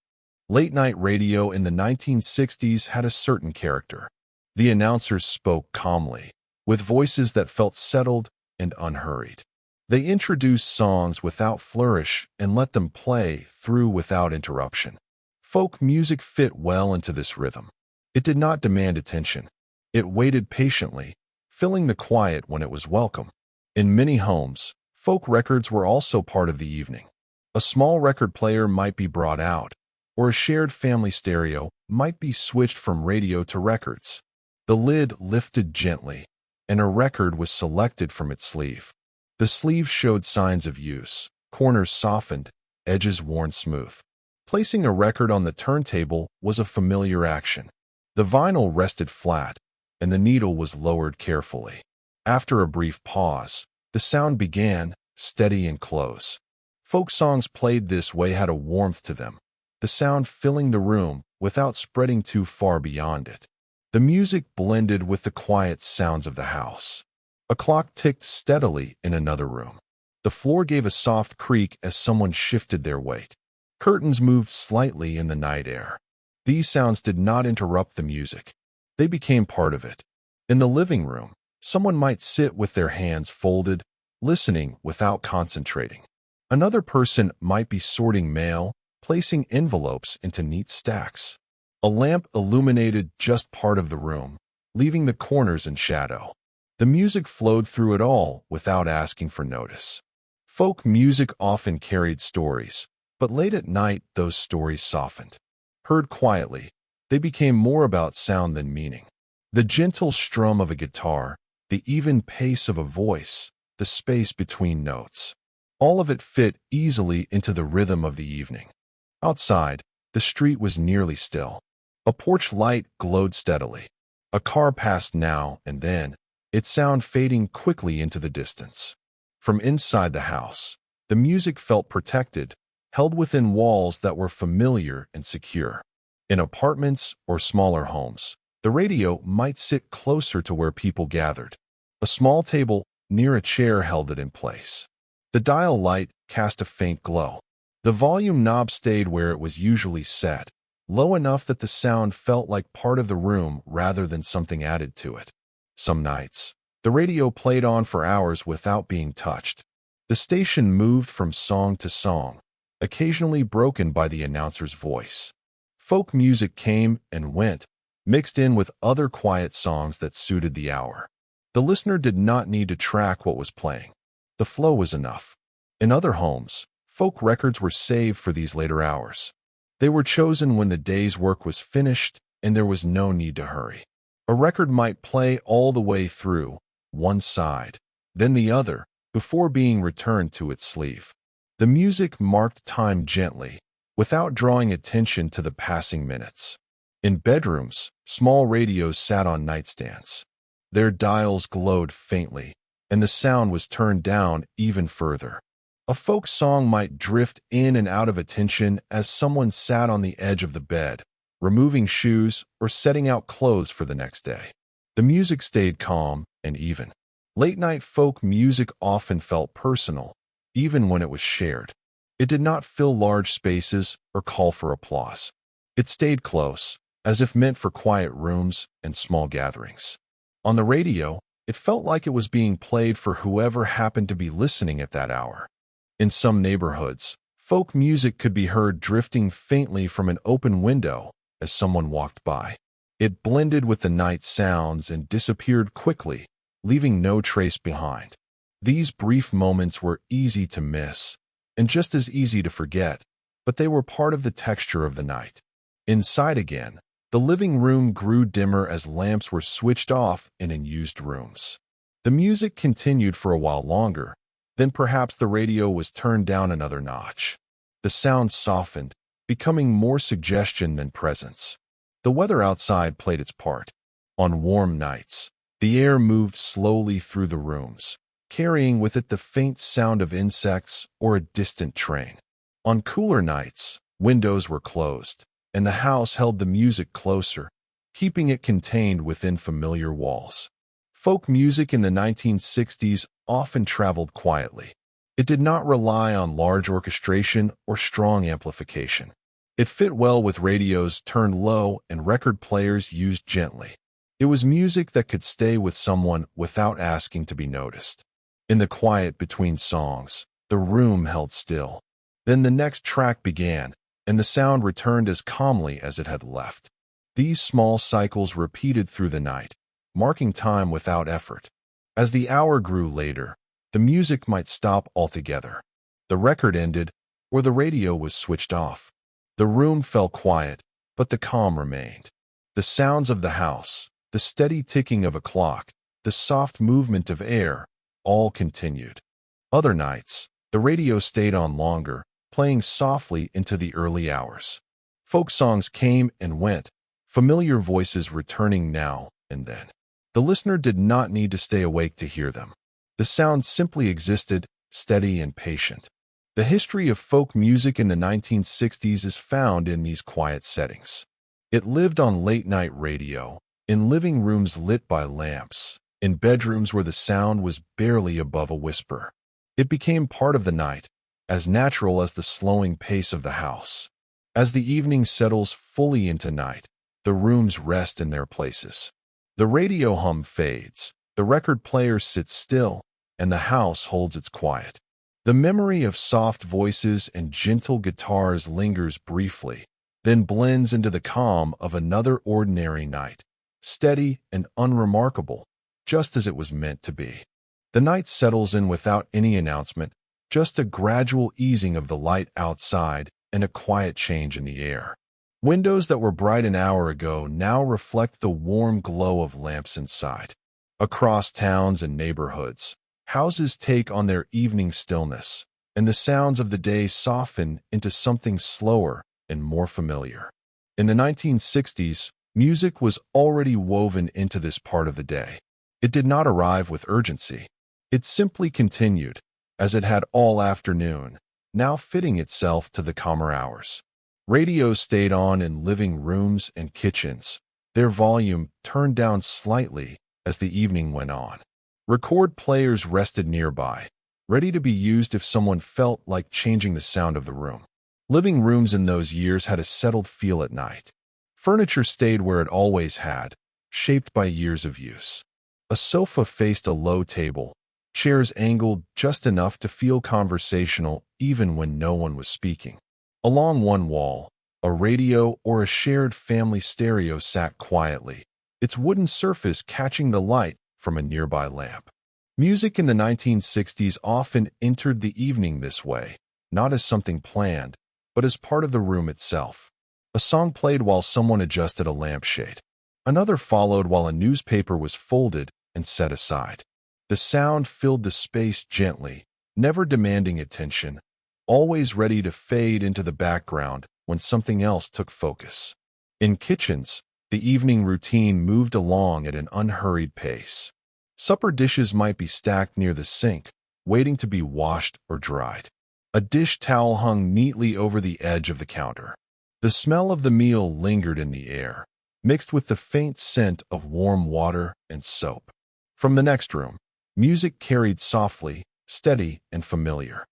Late-night radio in the 1960s had a certain character. The announcers spoke calmly, with voices that felt settled and unhurried. They introduced songs without flourish and let them play through without interruption. Folk music fit well into this rhythm. It did not demand attention. It waited patiently, filling the quiet when it was welcome. In many homes, folk records were also part of the evening. A small record player might be brought out, or a shared family stereo might be switched from radio to records. The lid lifted gently, and a record was selected from its sleeve. The sleeve showed signs of use, corners softened, edges worn smooth. Placing a record on the turntable was a familiar action. The vinyl rested flat, and the needle was lowered carefully. After a brief pause, the sound began, steady and close. Folk songs played this way had a warmth to them, the sound filling the room without spreading too far beyond it. The music blended with the quiet sounds of the house. A clock ticked steadily in another room. The floor gave a soft creak as someone shifted their weight. Curtains moved slightly in the night air. These sounds did not interrupt the music. They became part of it. In the living room, someone might sit with their hands folded, listening without concentrating. Another person might be sorting mail, placing envelopes into neat stacks. A lamp illuminated just part of the room, leaving the corners in shadow. The music flowed through it all without asking for notice. Folk music often carried stories, but late at night those stories softened. Heard quietly, they became more about sound than meaning. The gentle strum of a guitar, the even pace of a voice, the space between notes. All of it fit easily into the rhythm of the evening. Outside, the street was nearly still. A porch light glowed steadily. A car passed now and then, its sound fading quickly into the distance. From inside the house, the music felt protected, held within walls that were familiar and secure. In apartments or smaller homes, the radio might sit closer to where people gathered. A small table near a chair held it in place. The dial light cast a faint glow. The volume knob stayed where it was usually set, low enough that the sound felt like part of the room rather than something added to it. Some nights, the radio played on for hours without being touched. The station moved from song to song, occasionally broken by the announcer's voice. Folk music came and went, mixed in with other quiet songs that suited the hour. The listener did not need to track what was playing. The flow was enough. In other homes, folk records were saved for these later hours. They were chosen when the day's work was finished and there was no need to hurry. A record might play all the way through, one side, then the other, before being returned to its sleeve. The music marked time gently, without drawing attention to the passing minutes. In bedrooms, small radios sat on nightstands. Their dials glowed faintly, and the sound was turned down even further. A folk song might drift in and out of attention as someone sat on the edge of the bed, removing shoes or setting out clothes for the next day. The music stayed calm and even. Late-night folk music often felt personal, even when it was shared. It did not fill large spaces or call for applause. It stayed close, as if meant for quiet rooms and small gatherings. On the radio, it felt like it was being played for whoever happened to be listening at that hour. In some neighborhoods, folk music could be heard drifting faintly from an open window as someone walked by. It blended with the night sounds and disappeared quickly, leaving no trace behind. These brief moments were easy to miss, and just as easy to forget, but they were part of the texture of the night. Inside again, the living room grew dimmer as lamps were switched off in unused rooms. The music continued for a while longer, then perhaps the radio was turned down another notch. The sound softened, becoming more suggestion than presence. The weather outside played its part. On warm nights, the air moved slowly through the rooms, carrying with it the faint sound of insects or a distant train. On cooler nights, windows were closed, and the house held the music closer, keeping it contained within familiar walls. Folk music in the 1960s often traveled quietly. It did not rely on large orchestration or strong amplification. It fit well with radios turned low and record players used gently. It was music that could stay with someone without asking to be noticed. In the quiet between songs, the room held still. Then the next track began, and the sound returned as calmly as it had left. These small cycles repeated through the night, marking time without effort. As the hour grew later, the music might stop altogether. The record ended, or the radio was switched off. The room fell quiet, but the calm remained. The sounds of the house, the steady ticking of a clock, the soft movement of air, all continued. Other nights, the radio stayed on longer, playing softly into the early hours. Folk songs came and went, familiar voices returning now and then. The listener did not need to stay awake to hear them. The sound simply existed, steady and patient. The history of folk music in the 1960s is found in these quiet settings. It lived on late-night radio, in living rooms lit by lamps, in bedrooms where the sound was barely above a whisper. It became part of the night, as natural as the slowing pace of the house. As the evening settles fully into night, the rooms rest in their places. The radio hum fades, the record player sits still, and the house holds its quiet. The memory of soft voices and gentle guitars lingers briefly, then blends into the calm of another ordinary night, steady and unremarkable, just as it was meant to be. The night settles in without any announcement, just a gradual easing of the light outside and a quiet change in the air. Windows that were bright an hour ago now reflect the warm glow of lamps inside. Across towns and neighborhoods, houses take on their evening stillness, and the sounds of the day soften into something slower and more familiar. In the 1960s, music was already woven into this part of the day. It did not arrive with urgency. It simply continued, as it had all afternoon, now fitting itself to the calmer hours. Radios stayed on in living rooms and kitchens, their volume turned down slightly as the evening went on. Record players rested nearby, ready to be used if someone felt like changing the sound of the room. Living rooms in those years had a settled feel at night. Furniture stayed where it always had, shaped by years of use. A sofa faced a low table, chairs angled just enough to feel conversational even when no one was speaking. Along one wall, a radio or a shared family stereo sat quietly, its wooden surface catching the light from a nearby lamp. Music in the 1960s often entered the evening this way, not as something planned, but as part of the room itself. A song played while someone adjusted a lampshade. Another followed while a newspaper was folded and set aside. The sound filled the space gently, never demanding attention, always ready to fade into the background when something else took focus. In kitchens, the evening routine moved along at an unhurried pace. Supper dishes might be stacked near the sink, waiting to be washed or dried. A dish towel hung neatly over the edge of the counter. The smell of the meal lingered in the air, mixed with the faint scent of warm water and soap. From the next room, music carried softly, steady, and familiar.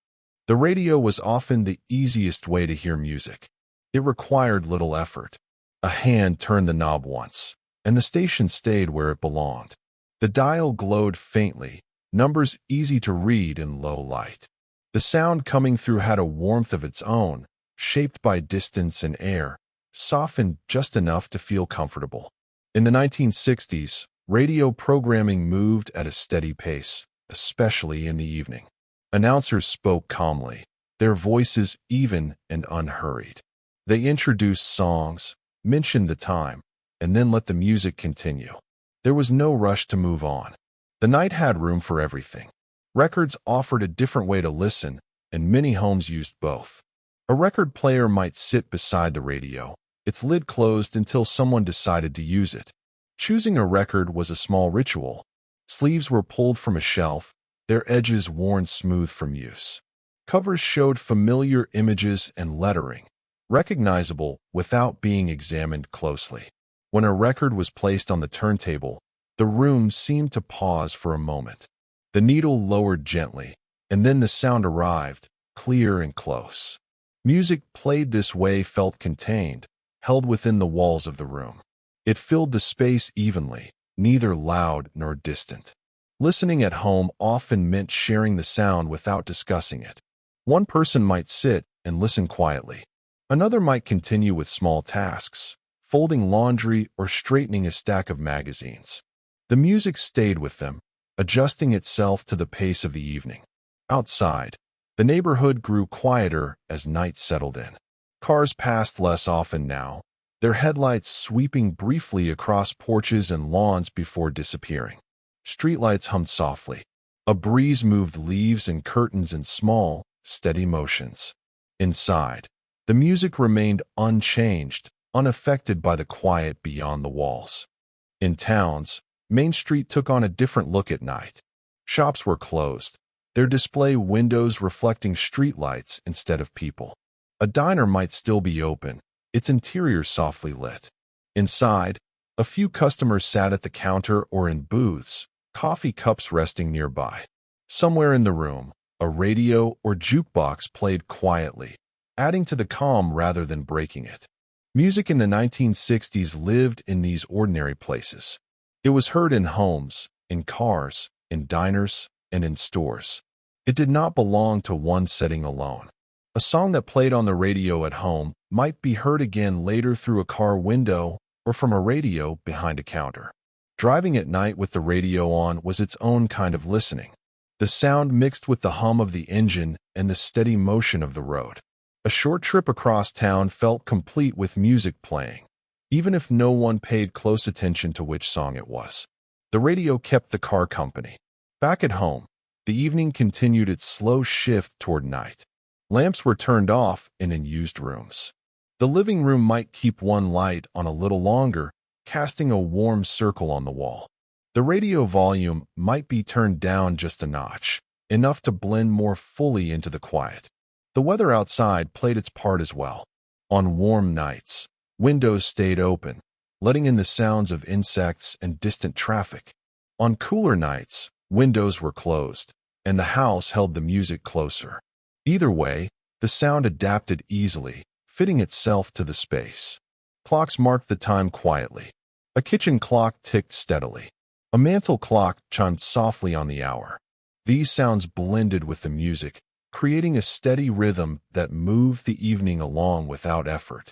The radio was often the easiest way to hear music. It required little effort. A hand turned the knob once, and the station stayed where it belonged. The dial glowed faintly, numbers easy to read in low light. The sound coming through had a warmth of its own, shaped by distance and air, softened just enough to feel comfortable. In the 1960s, radio programming moved at a steady pace, especially in the evening. Announcers spoke calmly, their voices even and unhurried. They introduced songs, mentioned the time, and then let the music continue. There was no rush to move on. The night had room for everything. Records offered a different way to listen, and many homes used both. A record player might sit beside the radio, its lid closed until someone decided to use it. Choosing a record was a small ritual. Sleeves were pulled from a shelf, their edges worn smooth from use. Covers showed familiar images and lettering, recognizable without being examined closely. When a record was placed on the turntable, the room seemed to pause for a moment. The needle lowered gently, and then the sound arrived, clear and close. Music played this way felt contained, held within the walls of the room. It filled the space evenly, neither loud nor distant. Listening at home often meant sharing the sound without discussing it. One person might sit and listen quietly. Another might continue with small tasks, folding laundry or straightening a stack of magazines. The music stayed with them, adjusting itself to the pace of the evening. Outside, the neighborhood grew quieter as night settled in. Cars passed less often now, their headlights sweeping briefly across porches and lawns before disappearing. Streetlights hummed softly. A breeze moved leaves and curtains in small, steady motions. Inside, the music remained unchanged, unaffected by the quiet beyond the walls. In towns, Main Street took on a different look at night. Shops were closed, their display windows reflecting streetlights instead of people. A diner might still be open, its interior softly lit. Inside, a few customers sat at the counter or in booths, coffee cups resting nearby. Somewhere in the room, a radio or jukebox played quietly, adding to the calm rather than breaking it. Music in the 1960s lived in these ordinary places. It was heard in homes, in cars, in diners, and in stores. It did not belong to one setting alone. A song that played on the radio at home might be heard again later through a car window or from a radio behind a counter. Driving at night with the radio on was its own kind of listening. The sound mixed with the hum of the engine and the steady motion of the road. A short trip across town felt complete with music playing, even if no one paid close attention to which song it was. The radio kept the car company. Back at home, the evening continued its slow shift toward night. Lamps were turned off in unused rooms. The living room might keep one light on a little longer, casting a warm circle on the wall. The radio volume might be turned down just a notch, enough to blend more fully into the quiet. The weather outside played its part as well. On warm nights, windows stayed open, letting in the sounds of insects and distant traffic. On cooler nights, windows were closed, and the house held the music closer. Either way, the sound adapted easily, fitting itself to the space. Clocks marked the time quietly. A kitchen clock ticked steadily. A mantel clock chimed softly on the hour. These sounds blended with the music, creating a steady rhythm that moved the evening along without effort.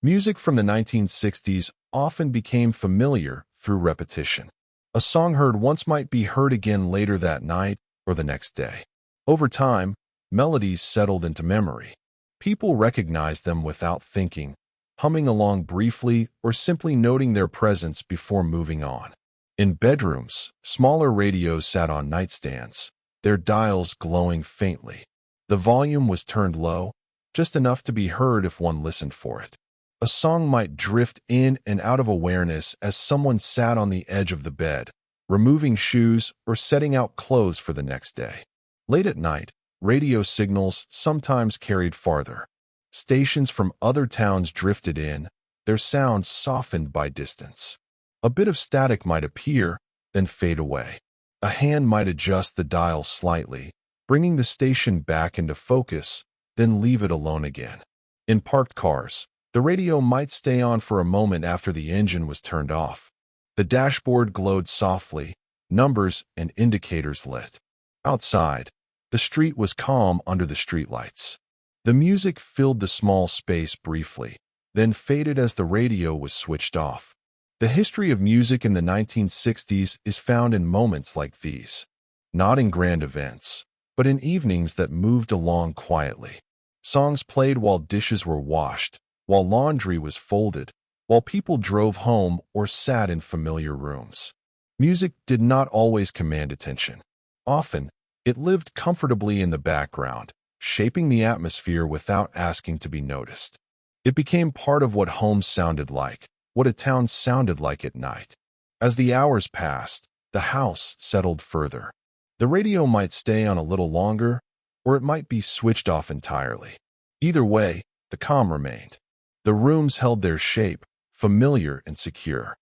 Music from the 1960s often became familiar through repetition. A song heard once might be heard again later that night or the next day. Over time, melodies settled into memory. People recognized them without thinking, humming along briefly or simply noting their presence before moving on. In bedrooms, smaller radios sat on nightstands, their dials glowing faintly. The volume was turned low, just enough to be heard if one listened for it. A song might drift in and out of awareness as someone sat on the edge of the bed, removing shoes or setting out clothes for the next day. Late at night, radio signals sometimes carried farther. Stations from other towns drifted in, their sounds softened by distance. A bit of static might appear, then fade away. A hand might adjust the dial slightly, bringing the station back into focus, then leave it alone again. In parked cars, the radio might stay on for a moment after the engine was turned off. The dashboard glowed softly, numbers and indicators lit. Outside, the street was calm under the streetlights. The music filled the small space briefly, then faded as the radio was switched off. The history of music in the 1960s is found in moments like these, not in grand events, but in evenings that moved along quietly. Songs played while dishes were washed, while laundry was folded, while people drove home or sat in familiar rooms. Music did not always command attention. Often, it lived comfortably in the background, shaping the atmosphere without asking to be noticed. It became part of what home sounded like, what a town sounded like at night. As the hours passed, the house settled further. The radio might stay on a little longer, or it might be switched off entirely. Either way, the calm remained. The rooms held their shape, familiar and secure.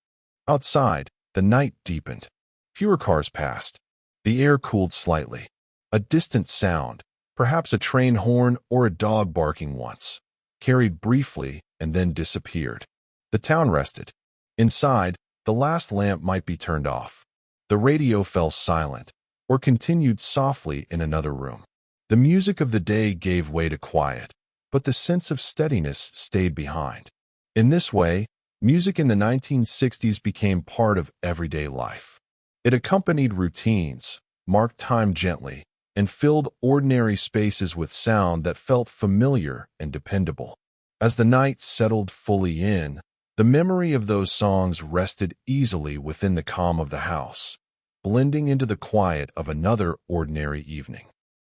Outside, the night deepened. Fewer cars passed. The air cooled slightly. A distant sound, perhaps a train horn or a dog barking once, carried briefly and then disappeared. The town rested. Inside, the last lamp might be turned off. The radio fell silent, or continued softly in another room. The music of the day gave way to quiet, but the sense of steadiness stayed behind. In this way, music in the 1960s became part of everyday life. It accompanied routines, marked time gently, and filled ordinary spaces with sound that felt familiar and dependable. As the night settled fully in, the memory of those songs rested easily within the calm of the house, blending into the quiet of another ordinary evening.